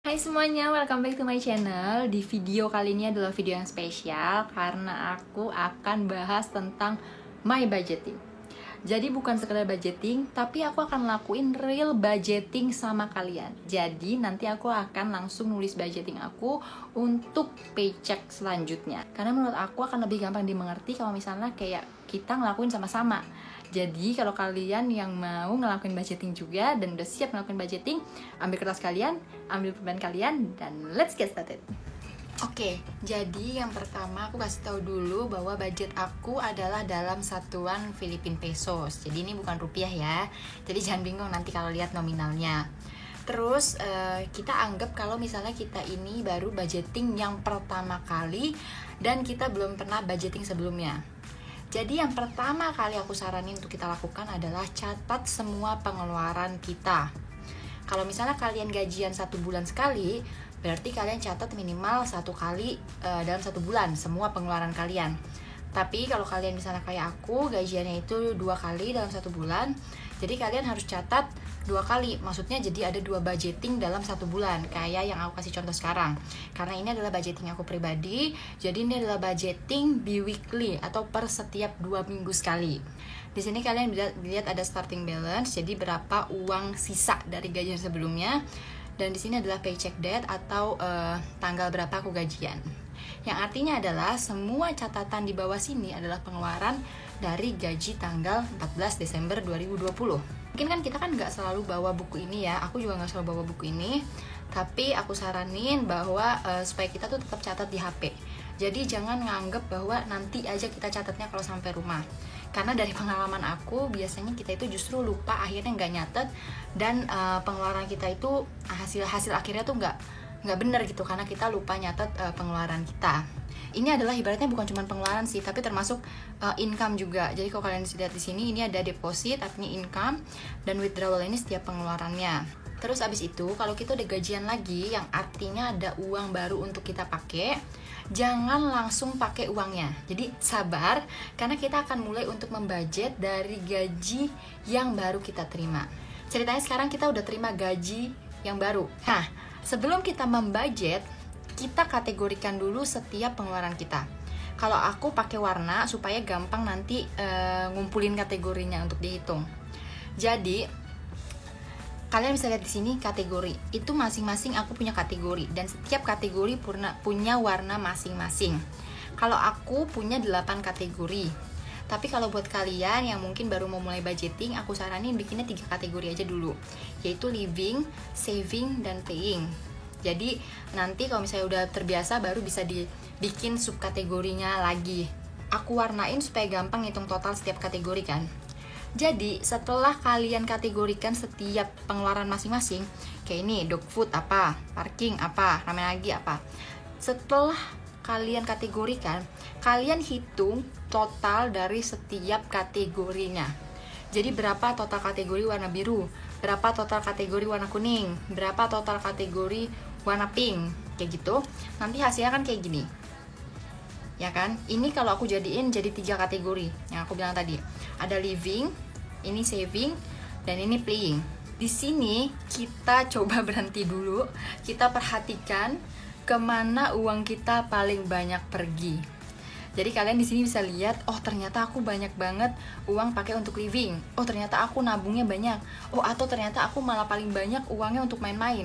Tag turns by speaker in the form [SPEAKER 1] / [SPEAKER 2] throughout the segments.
[SPEAKER 1] Hai semuanya, welcome back to my channel. Di video kali ini adalah video yang spesial karena aku akan bahas tentang my budgeting. Jadi bukan sekedar budgeting, tapi aku akan lakuin real budgeting sama kalian. Jadi nanti aku akan langsung nulis budgeting aku untuk paycheck selanjutnya. Karena menurut aku akan lebih gampang dimengerti kalau misalnya kayak kita ngelakuin sama-sama. Jadi kalau kalian yang mau ngelakuin budgeting juga dan udah siap ngelakuin budgeting, ambil kertas kalian, ambil pulpen kalian, dan let's get started. Oke, jadi yang pertama aku kasih tahu dulu bahwa budget aku adalah dalam satuan Philippine Pesos. Jadi ini bukan rupiah ya. Jadi jangan bingung nanti kalau lihat nominalnya. Terus kita anggap kalau misalnya kita ini baru budgeting yang pertama kali dan kita belum pernah budgeting sebelumnya. Jadi yang pertama kali aku saranin untuk kita lakukan adalah catat semua pengeluaran kita. Kalau misalnya kalian gajian 1 bulan sekali, berarti kalian catat minimal 1 kali dalam 1 bulan semua pengeluaran kalian. Tapi kalau kalian misalnya kayak aku, gajiannya itu 2 kali dalam 1 bulan, jadi kalian harus catat 2 kali. Maksudnya jadi ada 2 budgeting dalam 1 bulan, kayak yang aku kasih contoh sekarang. Karena ini adalah budgeting aku pribadi, jadi ini adalah budgeting bi-weekly atau per setiap 2 minggu sekali. Di sini kalian lihat ada starting balance, jadi berapa uang sisa dari gajian sebelumnya. Dan di sini adalah paycheck date atau tanggal berapa aku gajian. Yang artinya adalah semua catatan di bawah sini adalah pengeluaran dari gaji tanggal 14 Desember 2020. Mungkin kan kita kan nggak selalu bawa buku ini ya, aku juga nggak selalu bawa buku ini. Tapi aku saranin bahwa supaya kita tuh tetap catat di HP. Jadi jangan nganggep bahwa nanti aja kita catatnya kalau sampai rumah. Karena dari pengalaman aku, biasanya kita itu justru lupa, akhirnya nggak nyatet. Dan pengeluaran kita itu hasil akhirnya tuh nggak bener gitu, karena kita lupa nyatet pengeluaran kita. Ini adalah ibaratnya bukan cuma pengeluaran sih, tapi termasuk income juga. Jadi kalau kalian lihat di sini, ini ada deposit, artinya income, dan withdrawal ini setiap pengeluarannya. Terus abis itu, kalau kita udah gajian lagi, yang artinya ada uang baru untuk kita pakai, jangan langsung pakai uangnya. Jadi sabar, karena kita akan mulai untuk membudget dari gaji yang baru kita terima. Ceritanya sekarang kita udah terima gaji yang baru. Nah, sebelum kita membudget, kita kategorikan dulu setiap pengeluaran kita. Kalau aku pakai warna supaya gampang nanti ngumpulin kategorinya untuk dihitung. Jadi kalian bisa lihat di sini kategori. Itu masing-masing aku punya kategori dan setiap kategori punya warna masing-masing. Kalau aku punya 8 kategori. Tapi kalau buat kalian yang mungkin baru mau mulai budgeting, aku saranin bikinnya 3 kategori aja dulu, yaitu living, saving, dan paying. Jadi nanti kalau misalnya udah terbiasa baru bisa dibikin subkategorinya lagi. Aku warnain supaya gampang ngitung total setiap kategori kan. Jadi setelah kalian kategorikan setiap pengeluaran masing-masing, kayak ini dog food apa, parking apa, ramen lagi apa. Setelah kalian kategorikan, kalian hitung total dari setiap kategorinya. Jadi berapa total kategori warna biru, berapa total kategori warna kuning, berapa total kategori warna pink, kayak gitu. Nanti hasilnya kan kayak gini. Ya kan? Ini kalau aku jadiin jadi 3 kategori yang aku bilang tadi. Ada living, ini saving, dan ini playing. Di sini kita coba berhenti dulu, kita perhatikan kemana uang kita paling banyak pergi. Jadi kalian di sini bisa lihat, oh ternyata aku banyak banget uang pakai untuk living. Oh ternyata aku nabungnya banyak. Oh atau ternyata aku malah paling banyak uangnya untuk main-main.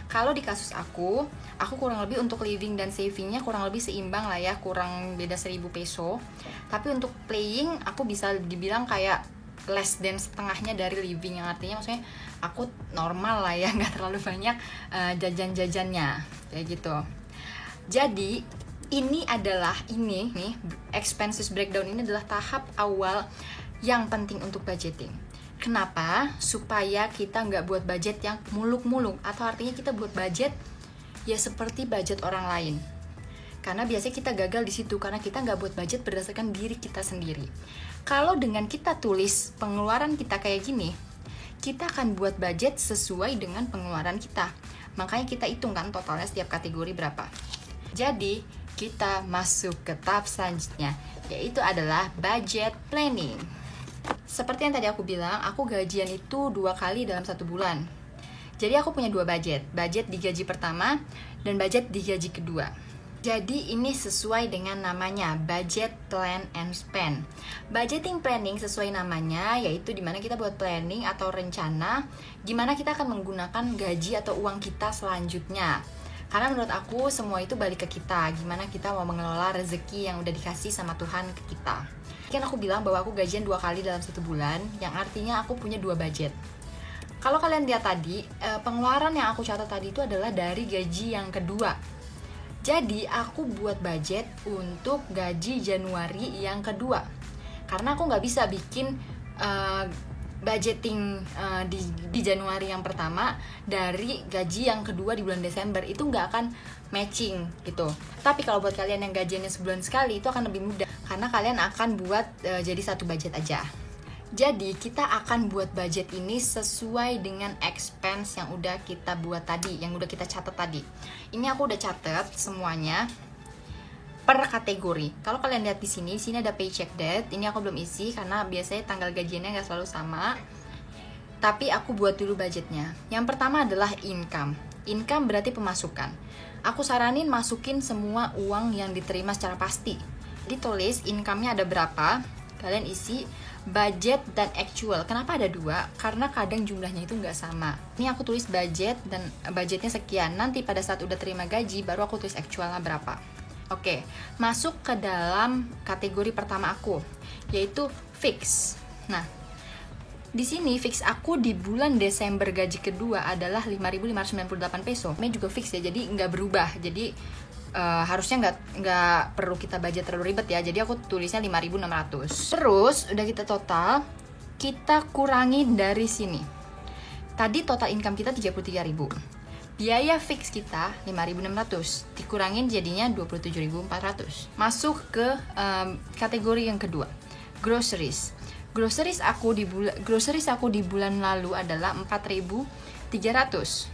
[SPEAKER 1] Kalau di kasus aku kurang lebih untuk living dan savingnya kurang lebih seimbang lah ya, kurang beda 1.000 peso. Tapi untuk playing aku bisa dibilang kayak less than setengahnya dari living, yang artinya maksudnya aku normal lah ya, nggak terlalu banyak jajan-jajannya kayak gitu. Jadi ini nih expenses breakdown ini adalah tahap awal yang penting untuk budgeting. Kenapa? Supaya kita nggak buat budget yang muluk-muluk, atau artinya kita buat budget ya seperti budget orang lain. Karena biasanya kita gagal di situ karena kita nggak buat budget berdasarkan diri kita sendiri. Kalau dengan kita tulis pengeluaran kita kayak gini, kita akan buat budget sesuai dengan pengeluaran kita. Makanya kita hitung kan totalnya setiap kategori berapa. Jadi kita masuk ke tahap selanjutnya, yaitu adalah budget planning. Seperti yang tadi aku bilang, aku gajian itu 2 kali dalam 1 bulan. Jadi aku punya dua budget di gaji pertama dan budget di gaji kedua. Jadi ini sesuai dengan namanya, budget plan and spend. Budgeting planning sesuai namanya, yaitu dimana kita buat planning atau rencana gimana kita akan menggunakan gaji atau uang kita selanjutnya. Karena menurut aku semua itu balik ke kita, gimana kita mau mengelola rezeki yang udah dikasih sama Tuhan ke kita. Kan aku bilang bahwa aku gajian 2 kali dalam 1 bulan, yang artinya aku punya 2 budget. Kalau kalian lihat tadi, pengeluaran yang aku catat tadi itu adalah dari gaji yang kedua. Jadi aku buat budget untuk gaji Januari yang kedua. Karena aku nggak bisa bikin budgeting di Januari yang pertama dari gaji yang kedua di bulan Desember. Itu nggak akan matching gitu. Tapi kalau buat kalian yang gajiannya sebulan sekali, itu akan lebih mudah. Karena kalian akan buat jadi satu budget aja. Jadi kita akan buat budget ini sesuai dengan expense yang udah kita buat tadi, yang udah kita catat tadi. Ini aku udah catat semuanya per kategori. Kalau kalian lihat di sini ada paycheck date. Ini aku belum isi karena biasanya tanggal gajiannya nggak selalu sama. Tapi aku buat dulu budgetnya. Yang pertama adalah income. Income berarti pemasukan. Aku saranin masukin semua uang yang diterima secara pasti. Ditulis income-nya ada berapa. Kalian isi budget dan actual. Kenapa ada 2? Karena kadang jumlahnya itu nggak sama. Ini aku tulis budget dan budgetnya sekian. Nanti pada saat udah terima gaji, baru aku tulis actualnya berapa. Oke, masuk ke dalam kategori pertama aku, yaitu fix. Nah, di sini fix aku di bulan Desember gaji kedua adalah 5.598 peso. Ini juga fix ya, jadi nggak berubah. Jadi harusnya nggak perlu kita budget terlalu ribet ya. Jadi aku tulisnya 5.600. Terus udah kita total, kita kurangi dari sini. Tadi total income kita 33.000. Biaya fix kita 5.600. Dikurangin jadinya 27.400. Masuk ke kategori yang kedua, groceries. Groceries aku di bulan lalu adalah 4.300.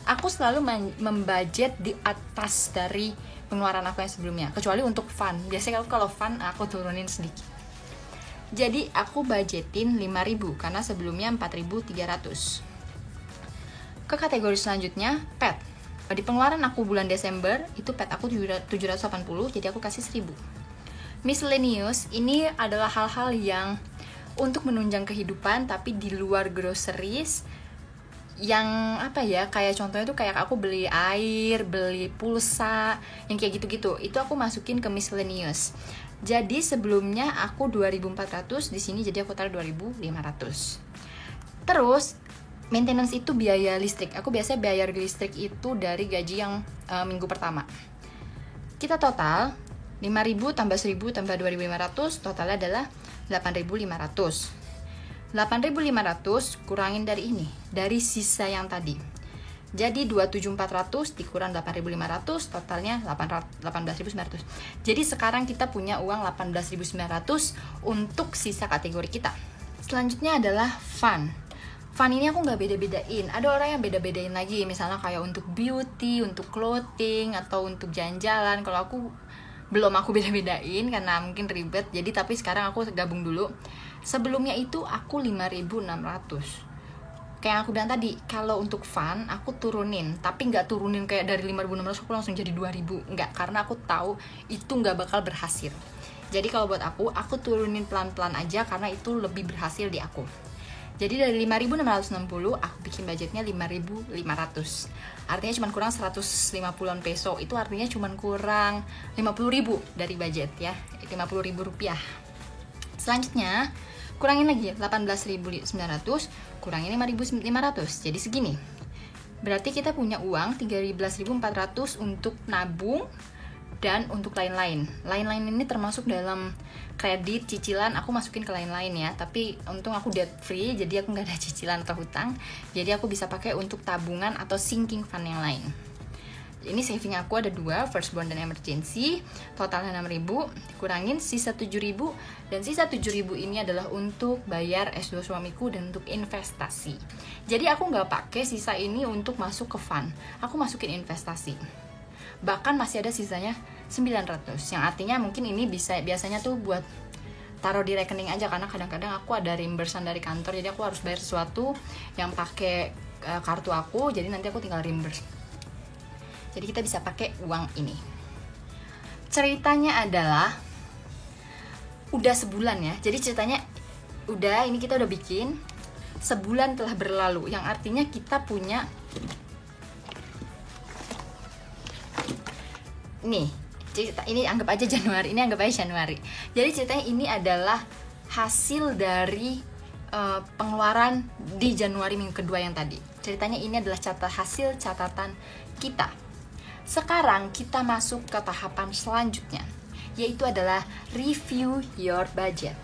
[SPEAKER 1] Aku selalu membudget di atas dari pengeluaran aku yang sebelumnya, kecuali untuk fun. Biasanya kalau fun aku turunin sedikit. Jadi aku budgetin 5.000 karena sebelumnya 4.300. Ke kategori selanjutnya, pet. Di pengeluaran aku bulan Desember itu pet aku 780, jadi aku kasih 1.000. Miscellaneous ini adalah hal-hal yang untuk menunjang kehidupan tapi di luar groceries. Yang kayak contohnya tuh kayak aku beli air, beli pulsa, yang kayak gitu-gitu. Itu aku masukin ke miscellaneous. Jadi sebelumnya aku 2.400, di sini jadi aku taruh 2.500. Terus maintenance itu biaya listrik. Aku biasanya bayar listrik itu dari gaji yang minggu pertama. Kita total 5.000 tambah 1.000 tambah 2.500, totalnya adalah 8.500. 8.500 kurangin dari ini, dari sisa yang tadi. Jadi 27.400 dikurang 8.500, totalnya 18.900. Jadi sekarang kita punya uang 18.900 untuk sisa kategori kita. Selanjutnya adalah fun. Fun ini aku nggak beda-bedain. Ada orang yang beda-bedain lagi, misalnya kayak untuk beauty, untuk clothing, atau untuk jalan-jalan. Kalau aku belum aku beda-bedain karena mungkin ribet. Jadi tapi sekarang aku gabung dulu. Sebelumnya itu aku 5.600. Kayak aku bilang tadi, kalau untuk fun aku turunin, tapi nggak turunin kayak dari 5.600 aku langsung jadi 2.000. Nggak, karena aku tahu itu nggak bakal berhasil. Jadi kalau buat aku turunin pelan-pelan aja karena itu lebih berhasil di aku. Jadi dari 5.660 aku bikin budgetnya 5.500. Artinya cuma kurang 150-an peso. Itu artinya cuma kurang 50.000 dari budget ya, 50.000 rupiah. Selanjutnya kurangin lagi 18.900, kurangin 5.500, jadi segini. Berarti kita punya uang 13.400 untuk nabung dan untuk lain-lain. Lain-lain ini termasuk dalam kredit, cicilan, aku masukin ke lain-lain ya. Tapi untung aku debt free, jadi aku nggak ada cicilan atau hutang. Jadi aku bisa pakai untuk tabungan atau sinking fund yang lain. Ini saving aku ada 2, firstborn dan emergency, totalnya 6.000, kurangin sisa 7.000, dan sisa 7.000 ini adalah untuk bayar S2 suamiku dan untuk investasi. Jadi aku nggak pakai sisa ini untuk masuk ke fund, aku masukin investasi. Bahkan masih ada sisanya 900, yang artinya mungkin ini biasanya tuh buat taruh di rekening aja, karena kadang-kadang aku ada reimbursan dari kantor, jadi aku harus bayar sesuatu yang pakai kartu aku, jadi nanti aku tinggal reimburse. Jadi kita bisa pakai uang ini. Ceritanya adalah udah sebulan ya. Jadi ceritanya ini kita udah bikin, sebulan telah berlalu, yang artinya kita punya nih cerita ini, anggap aja Januari, Jadi ceritanya ini adalah hasil dari pengeluaran di Januari minggu kedua yang tadi. Ceritanya ini adalah hasil catatan kita. Sekarang kita masuk ke tahapan selanjutnya, yaitu adalah review your budget.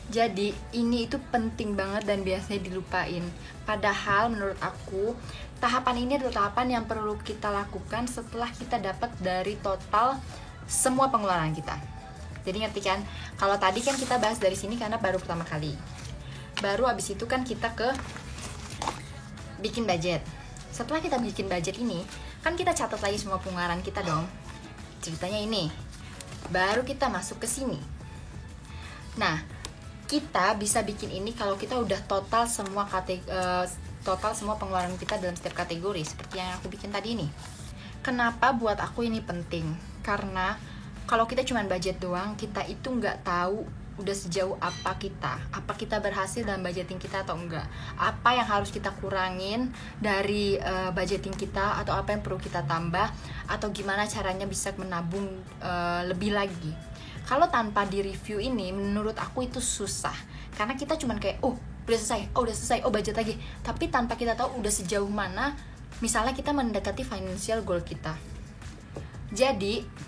[SPEAKER 1] Jadi ini itu penting banget dan biasanya dilupain. Padahal menurut aku tahapan ini adalah tahapan yang perlu kita lakukan setelah kita dapat dari total semua pengeluaran kita. Jadi ngerti kan? Kalau tadi kan kita bahas dari sini karena baru pertama kali. Baru abis itu kan kita ke bikin budget. Setelah kita bikin budget ini, kan kita catat lagi semua pengeluaran kita dong. Ceritanya ini. Baru kita masuk ke sini. Nah, kita bisa bikin ini kalau kita udah total semua pengeluaran kita dalam setiap kategori, seperti yang aku bikin tadi ini. Kenapa buat aku ini penting? Karena kalau kita cuma budget doang, kita itu nggak tahu udah sejauh apa kita berhasil dalam budgeting kita atau enggak, apa yang harus kita kurangin dari budgeting kita, atau apa yang perlu kita tambah, atau gimana caranya bisa menabung lebih lagi. Kalau tanpa di review ini, menurut aku itu susah, karena kita cuman kayak udah selesai, budget lagi, tapi tanpa kita tahu udah sejauh mana misalnya kita mendekati financial goal kita. Jadi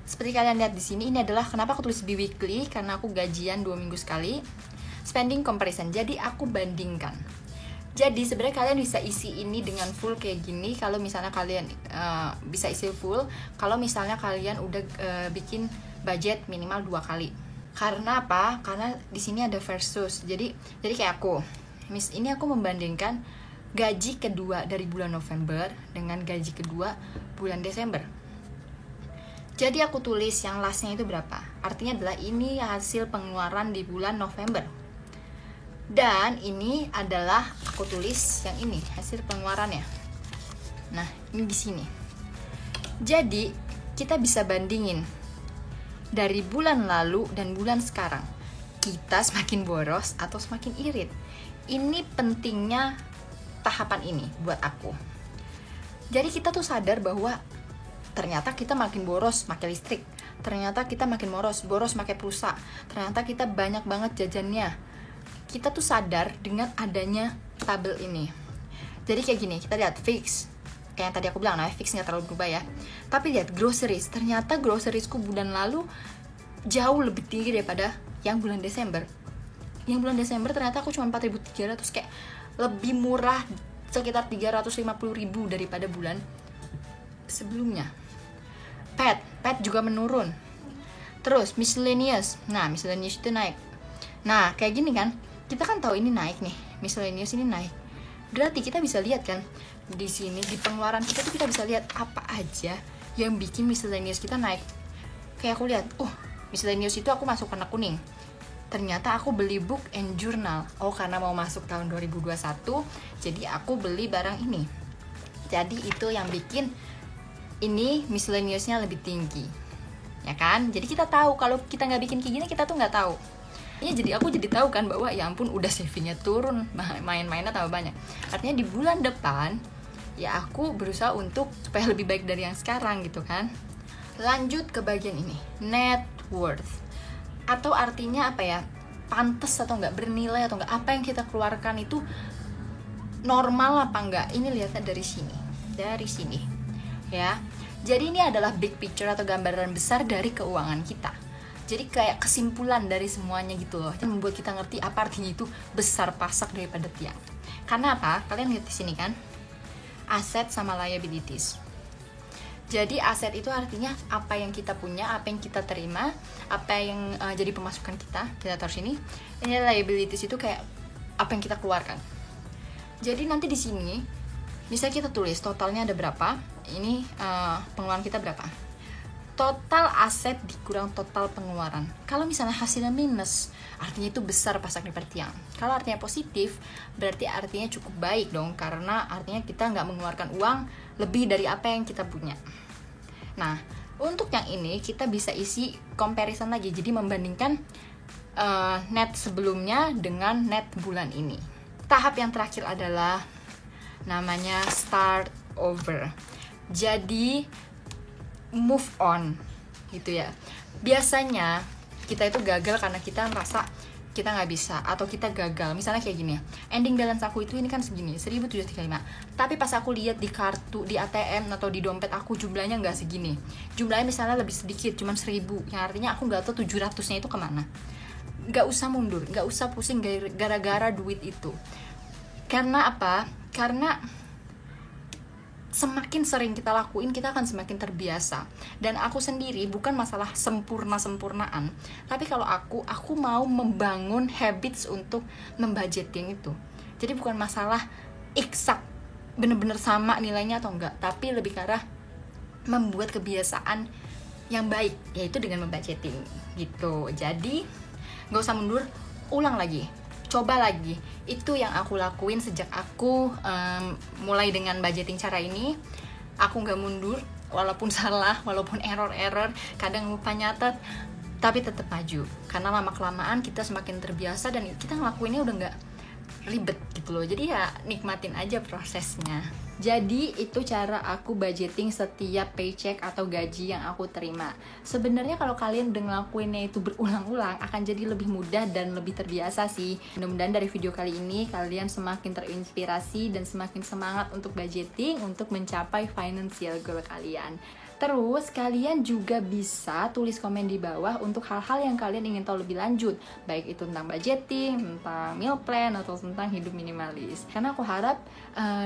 [SPEAKER 1] seperti kalian lihat di sini, ini adalah kenapa aku tulis bi-weekly, karena aku gajian 2 minggu sekali. Spending comparison, jadi aku bandingkan. Jadi sebenarnya kalian bisa isi ini dengan full kayak gini, kalau misalnya kalian bisa isi full, kalau misalnya kalian udah bikin budget minimal 2 kali. Karena apa? Karena di sini ada versus. Jadi kayak aku, ini aku membandingkan gaji kedua dari bulan November dengan gaji kedua bulan Desember. Jadi aku tulis yang lastnya itu berapa. Artinya adalah ini hasil pengeluaran di bulan November. Dan ini adalah aku tulis yang ini hasil pengeluarannya. Nah, ini di sini. Jadi kita bisa bandingin dari bulan lalu dan bulan sekarang. Kita semakin boros atau semakin irit. Ini pentingnya tahapan ini buat aku. Jadi kita tuh sadar bahwa ternyata kita makin boros pakai listrik, ternyata kita makin boros pakai pulsa, ternyata kita banyak banget jajannya. Kita tuh sadar dengan adanya tabel ini. Jadi kayak gini, kita lihat fix, kayak yang tadi aku bilang, fix nggak terlalu berubah ya. Tapi lihat groceries, ternyata groceriesku bulan lalu jauh lebih tinggi daripada yang bulan Desember. Yang bulan Desember ternyata aku cuma 4.300, kayak lebih murah sekitar 350.000 daripada bulan sebelumnya. Pet juga menurun. Terus miscellaneous. Nah, miscellaneous itu naik. Nah, kayak gini kan, kita kan tahu ini naik nih. Miscellaneous ini naik. Berarti kita bisa lihat kan di sini di pengeluaran kita tuh kita bisa lihat apa aja yang bikin miscellaneous kita naik. Kayak aku lihat, miscellaneous itu aku masuk warna kuning. Ternyata aku beli book and journal. Karena mau masuk tahun 2021, jadi aku beli barang ini. Jadi itu yang bikin ini miscellaneousnya lebih tinggi, ya kan? Jadi kita tahu kalau kita nggak bikin kayak gini, kita tuh nggak tahu. Ini jadi aku jadi tahu kan bahwa ya ampun udah savingnya turun, main-mainnya tambah banyak. Artinya di bulan depan ya aku berusaha untuk supaya lebih baik dari yang sekarang gitu kan. Lanjut ke bagian ini, net worth, atau artinya apa ya? Pantas atau nggak, bernilai atau nggak, apa yang kita keluarkan itu normal apa enggak. Ini lihatnya dari sini ya. Jadi ini adalah big picture atau gambaran besar dari keuangan kita. Jadi kayak kesimpulan dari semuanya gitu loh, yang membuat kita ngerti apa artinya itu besar pasak daripada tiang. Karena apa? Kalian lihat di sini kan, aset sama liabilities. Jadi aset itu artinya apa yang kita punya, apa yang kita terima, apa yang jadi pemasukan kita taruh sini. Ini liabilities itu kayak apa yang kita keluarkan. Jadi nanti di sini bisa kita tulis totalnya ada berapa, ini pengeluaran kita berapa. total aset dikurang total pengeluaran. Kalau misalnya hasilnya minus, artinya itu besar pasak di tiang. Kalau artinya positif, berarti artinya cukup baik dong, karena artinya kita nggak mengeluarkan uang lebih dari apa yang kita punya. Nah, untuk yang ini kita bisa isi comparison lagi, jadi membandingkan net sebelumnya dengan net bulan ini. Tahap yang terakhir adalah namanya start over. Jadi move on gitu ya. Biasanya kita itu gagal karena kita merasa kita nggak bisa atau kita gagal. Misalnya kayak gini ya, ending balance aku itu ini kan segini, 1.735. Tapi pas aku lihat di kartu, di ATM atau di dompet aku jumlahnya nggak segini. Jumlahnya misalnya lebih sedikit, cuma 1.000. Yang artinya aku nggak tahu 700-nya itu kemana. Nggak usah mundur, nggak usah pusing gara-gara duit itu. Karena apa? Karena semakin sering kita lakuin, kita akan semakin terbiasa. Dan aku sendiri bukan masalah sempurnaan, tapi kalau aku mau membangun habits untuk membudgeting itu. Jadi bukan masalah eksak bener-bener sama nilainya atau enggak, tapi lebih ke arah membuat kebiasaan yang baik, yaitu dengan membudgeting gitu. Jadi nggak usah mundur, ulang lagi, coba lagi. Itu yang aku lakuin sejak aku mulai dengan budgeting cara ini. Aku nggak mundur, walaupun salah, walaupun error, kadang lupa nyatet, tapi tetap maju. Karena lama-kelamaan kita semakin terbiasa dan kita ngelakuinnya udah nggak ribet gitu loh. Jadi ya nikmatin aja prosesnya. Jadi itu cara aku budgeting setiap paycheck atau gaji yang aku terima. Sebenarnya kalau kalian udah ngelakuinnya itu berulang-ulang, akan jadi lebih mudah dan lebih terbiasa sih. Mudah-mudahan dari video kali ini kalian semakin terinspirasi dan semakin semangat untuk budgeting, untuk mencapai financial goal kalian. Terus kalian juga bisa tulis komen di bawah untuk hal-hal yang kalian ingin tahu lebih lanjut, baik itu tentang budgeting, tentang meal plan, atau tentang hidup minimalis. Karena aku harap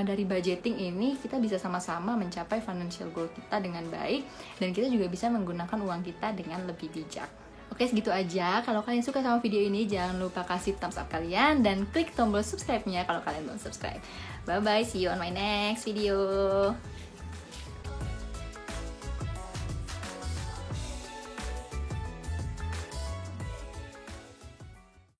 [SPEAKER 1] dari budgeting ini kita bisa sama-sama mencapai financial goal kita dengan baik, dan kita juga bisa menggunakan uang kita dengan lebih bijak. Oke, segitu aja. Kalau kalian suka sama video ini, jangan lupa kasih thumbs up kalian dan klik tombol subscribe-nya kalau kalian belum subscribe. Bye-bye, see you on my next video.